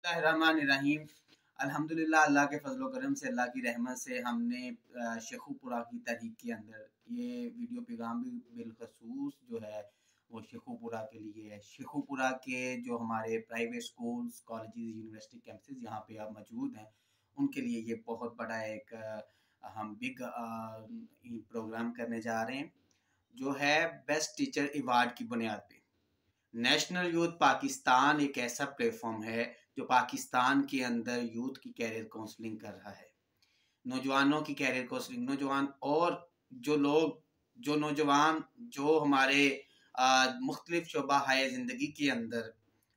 बिस्मिल्लाहिर्रहमानिर्रहीम। अल्हम्दुलिल्लाह, अल्लाह के फजल करम से, अल्लाह की रहमत से हमने शेखुपुरा की तहरीक के अंदर ये वीडियो पैगाम भी बिलखसूस जो है वो शेखुपुरा के लिए है। शेखुपुरा के जो हमारे private schools, colleges, university campuses यहाँ पे अब मौजूद हैं, उनके लिए ये बहुत बड़ा एक हम बिग प्रोग्राम करने जा रहे हैं, जो है बेस्ट टीचर अवार्ड की बुनियाद पे। नेशनल यूथ पाकिस्तान एक ऐसा प्लेटफॉर्म है जो पाकिस्तान के अंदर यूथ की कैरियर काउंसलिंग कर रहा है, नौजवानों की कैरियर काउंसलिंग, नौजवान और जो लोग जो नौजवान जो हमारे मुख्तलिफ शोबा हाय ज़िंदगी के अंदर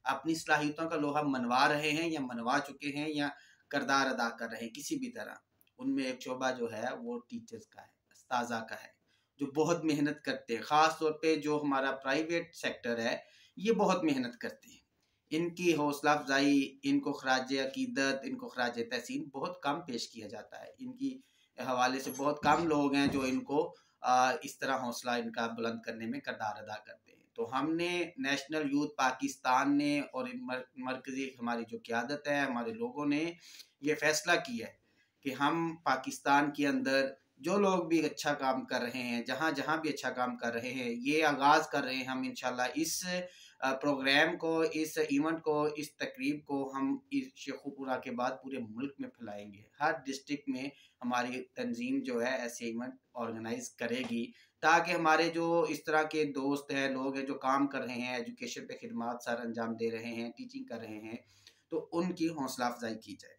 अपनी सलाहियतों का लोहा मनवा रहे हैं या मनवा चुके हैं या किरदार अदा कर रहे हैं किसी भी तरह, उनमें एक शोबा जो है वो टीचर्स का है, उस्ताज़ा का है, जो बहुत मेहनत करते हैं। ख़ास तौर पे जो हमारा प्राइवेट सेक्टर है, ये बहुत मेहनत करते हैं। इनकी हौसला अफजाई, इनको खराज अकीदत, इनको खराज तहसीन बहुत कम पेश किया जाता है। इनकी हवाले से बहुत कम लोग हैं जो इनको इस तरह हौसला इनका बुलंद करने में किरदार अदा करते हैं। तो हमने नेशनल यूथ पाकिस्तान ने और मरकज़ी हमारी जो क़यादत है, हमारे लोगों ने ये फ़ैसला किया है कि हम पाकिस्तान के अंदर जो लोग भी अच्छा काम कर रहे हैं, जहाँ जहाँ भी अच्छा काम कर रहे हैं, ये आगाज़ कर रहे हैं हम इंशाल्लाह इस प्रोग्राम को, इस इवेंट को, इस तकरीब को हम इस शेखुपुरा के बाद पूरे मुल्क में फैलाएंगे। हर डिस्ट्रिक्ट में हमारी तंजीम जो है ऐसे इवेंट ऑर्गेनाइज करेगी, ताकि हमारे जो इस तरह के दोस्त हैं, लोग हैं जो काम कर रहे हैं, एजुकेशन पे खिदमात सर अंजाम दे रहे हैं, टीचिंग कर रहे हैं, तो उनकी हौसला अफजाई की जाए।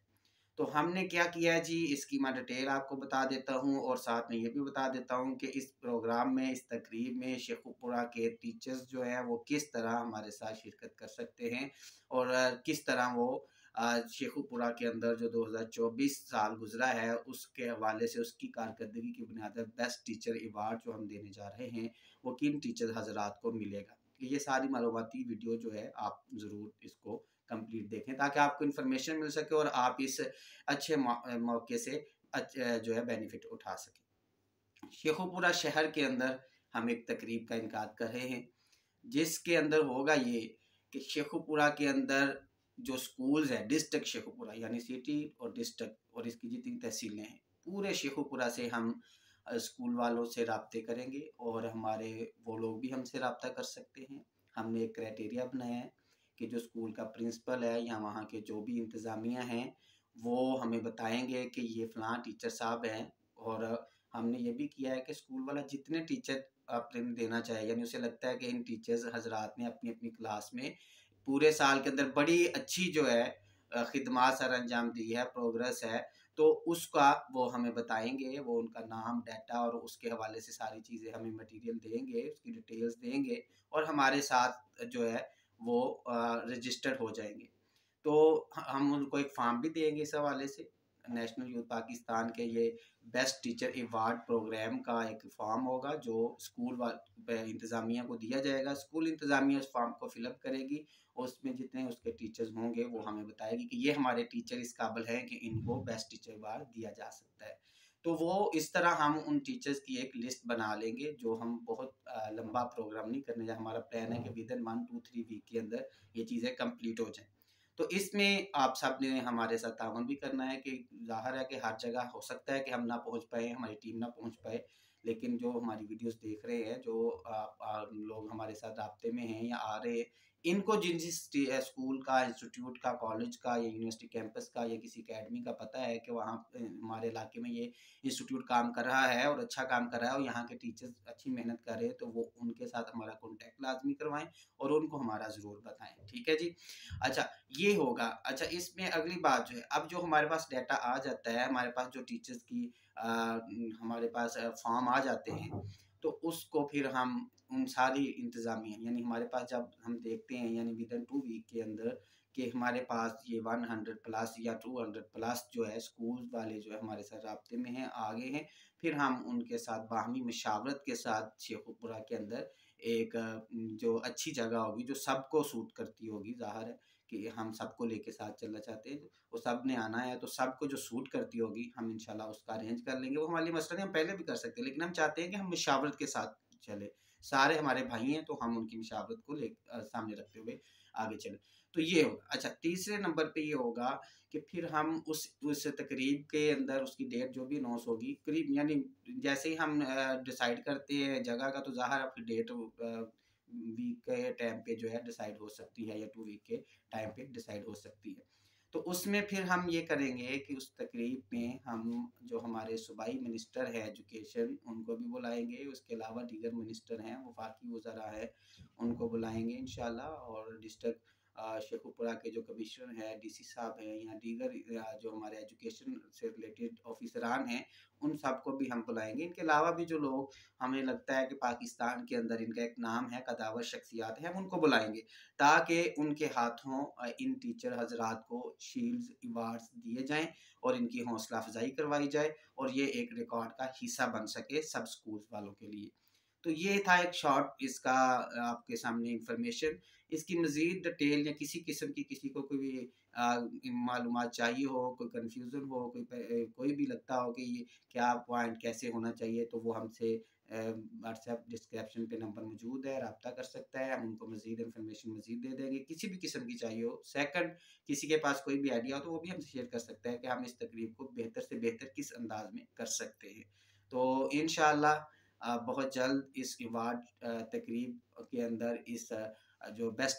तो हमने क्या किया है जी, इसकी मैं डिटेल आपको बता देता हूँ और साथ में ये भी बता देता हूँ कि इस प्रोग्राम में, इस तकरीब में शेखुपुरा के टीचर्स जो हैं वो किस तरह हमारे साथ शिरकत कर सकते हैं और किस तरह वो शेखुपुरा के अंदर जो 2024 साल गुजरा है उसके हवाले से उसकी कारकर्दगी की बुनियाद पर बेस्ट टीचर अवार्ड जो हम देने जा रहे हैं वो किन टीचर हजरात को मिलेगा। ये सारी मालूमाती वीडियो जो है आप ज़रूर इसको कंप्लीट देखें, ताकि आपको इन्फॉर्मेशन मिल सके और आप इस अच्छे मौके से जो है बेनिफिट उठा सकें। शेखुपुरा शहर के अंदर हम एक तकरीब का इनकाद कर रहे हैं, जिसके अंदर होगा ये कि शेखुपुरा के अंदर जो स्कूल्स हैं, डिस्ट्रिक्ट शेखुपुरा यानी सिटी और डिस्ट्रिक्ट और इसकी जितनी तहसीलें हैं, पूरे शेखुपुरा से हम स्कूल वालों से रब्ते करेंगे और हमारे वो लोग भी हमसे रब्ता कर सकते हैं। हमने एक क्राइटेरिया बनाया है कि जो स्कूल का प्रिंसिपल है या वहाँ के जो भी इंतज़ामिया हैं वो हमें बताएंगे कि ये फ़लाँ टीचर साहब हैं, और हमने ये भी किया है कि स्कूल वाला जितने टीचर अपने देना चाहे, यानी उसे लगता है कि इन टीचर्स हजरात ने अपनी अपनी क्लास में पूरे साल के अंदर बड़ी अच्छी जो है खिदमात सर अंजाम दी है, प्रोग्रेस है, तो उसका वो हमें बताएंगे, वो उनका नाम, डाटा और उसके हवाले से सारी चीज़ें हमें मटेरियल देंगे, उसकी डिटेल्स देंगे और हमारे साथ जो है वो रजिस्टर्ड हो जाएंगे। तो हम उनको एक फॉर्म भी देंगे इस हवाले से। नेशनल यूथ पाकिस्तान के ये बेस्ट टीचर अवार्ड प्रोग्राम का एक फॉर्म होगा जो स्कूल इंतज़ामिया को दिया जाएगा। स्कूल इंतज़ामिया उस फॉर्म को फिलअप करेगी और उसमें जितने उसके टीचर्स होंगे वो हमें बताएगी कि ये हमारे टीचर इस काबिल हैं कि इनको बेस्ट टीचर अवार्ड दिया जा सकता है। तो वो इस तरह हम उन टीचर्स की एक लिस्ट बना लेंगे, जो हम बहुत लंबा प्रोग्राम नहीं करने, हमारा प्लान है कि विदिन 1-2-3 वीक के अंदर ये चीज़ें कंप्लीट हो जाएं। तो इसमें आप सब ने हमारे साथ ताउन भी करना है कि ज़ाहिर है कि हर जगह हो सकता है कि हम ना पहुंच पाए, हमारी टीम ना पहुंच पाए, लेकिन जो हमारी वीडियोस देख रहे हैं, जो लोग हमारे साथ राब्ते में हैं या आ रहे हैं, इनको जिन जिस स्कूल का, इंस्टीट्यूट का, कॉलेज का या यूनिवर्सिटी कैंपस का या किसी अकेडमी का पता है कि वहाँ हमारे इलाके में ये इंस्टीट्यूट काम कर रहा है और अच्छा काम कर रहा है और यहाँ के टीचर्स अच्छी मेहनत कर रहे हैं, तो वो उनके साथ हमारा कॉन्टैक्ट लाजमी करवाएं और उनको हमारा ज़रूर बताएं। ठीक है जी। अच्छा, ये होगा। अच्छा, इसमें अगली बात जो है, अब जो हमारे पास डाटा आ जाता है, हमारे पास जो टीचर्स की हमारे पास फॉर्म आ जाते हैं, तो उसको फिर हम उन सारी इंतज़ामिया यानी हमारे पास जब हम देखते हैं यानी विदिन 2 वीक के अंदर कि हमारे पास ये 100 प्लस या 200 प्लस जो है स्कूल वाले जो है हमारे साथ राब्ते में हैं, आगे हैं, फिर हम उनके साथ बाहमी मशावरत के साथ शेखुपुरा के अंदर एक जो अच्छी जगह होगी, जो सबको सूट करती होगी, ज़ाहिर है कि हम सबको लेके साथ चलना चाहते हैं, वो सब ने आना है, तो सबको जो सूट करती होगी हम इंशाल्लाह उसका अरेंज कर लेंगे। वो हमारे लिए मसला नहीं, हम पहले भी कर सकते हैं, लेकिन हम चाहते हैं कि हम मशावरत के साथ चले। सारे हमारे भाई हैं तो हम उनकी मशावरत को सामने रखते हुए आगे चले। तो ये होगा। अच्छा, तीसरे नंबर पे ये होगा कि फिर हम उस तकरीब के अंदर उसकी डेट जो भी अनाउंस होगी, करीब यानी जैसे ही हम डिसाइड करते हैं जगह का, तो ज़ाहिर है फिर डेट वीक के टाइम पे जो है डिसाइड हो सकती है, या 2 वीक के टाइम पे डिसाइड हो सकती है। तो उसमें फिर हम ये करेंगे कि उस तकरीब में हम जो हमारे सूबाई मिनिस्टर है एजुकेशन, उनको भी बुलाएँगे, उसके अलावा दीगर मिनिस्टर हैं, वफाकी वज़रा है, उनको बुलाएँगे इंशाअल्लाह। और डिस्ट्रिक्ट शेखुपुरा के जो कमिश्नर हैं, डीसी साहब हैं, या दीगर जो हमारे एजुकेशन से रिलेटेड ऑफिसरान हैं, उन सबको भी हम बुलाएँगे। इनके अलावा भी जो लोग हमें लगता है कि पाकिस्तान के अंदर इनका एक नाम है, कदावर शख्सियात हैं, हम उनको बुलाएँगे, ताकि उनके हाथों इन टीचर हज़रात को शील्ड्स, अवार्ड्स दिए जाएँ और इनकी हौसला अफ़ज़ाई करवाई जाए, और ये एक रिकॉर्ड का हिस्सा बन सके सब स्कूल्स वालों के लिए। तो ये था एक शॉर्ट इसका आपके सामने इन्फॉर्मेशन। इसकी मज़ीद डिटेल या किसी किस्म की किसी को कोई भी मालूमात चाहिए हो, कोई कन्फ्यूज़न हो, कोई भी लगता हो कि ये क्या पॉइंट कैसे होना चाहिए, तो वो हमसे व्हाट्सएप डिस्क्रिप्शन पे नंबर मौजूद है, राब्ता कर सकता है। हम उनको मज़ीद इन्फॉर्मेशन मज़ीद दे देंगे, किसी भी किस्म की चाहिए हो। सेकंड, किसी के पास कोई भी आइडिया हो तो वो भी हमसे शेयर कर सकता है कि हम इस तकरीब को बेहतर से बेहतर किस अंदाज़ में कर सकते हैं। तो इंशाअल्लाह बहुत जल्द इस अवार्ड तकरीब के अंदर इस जो बेस्ट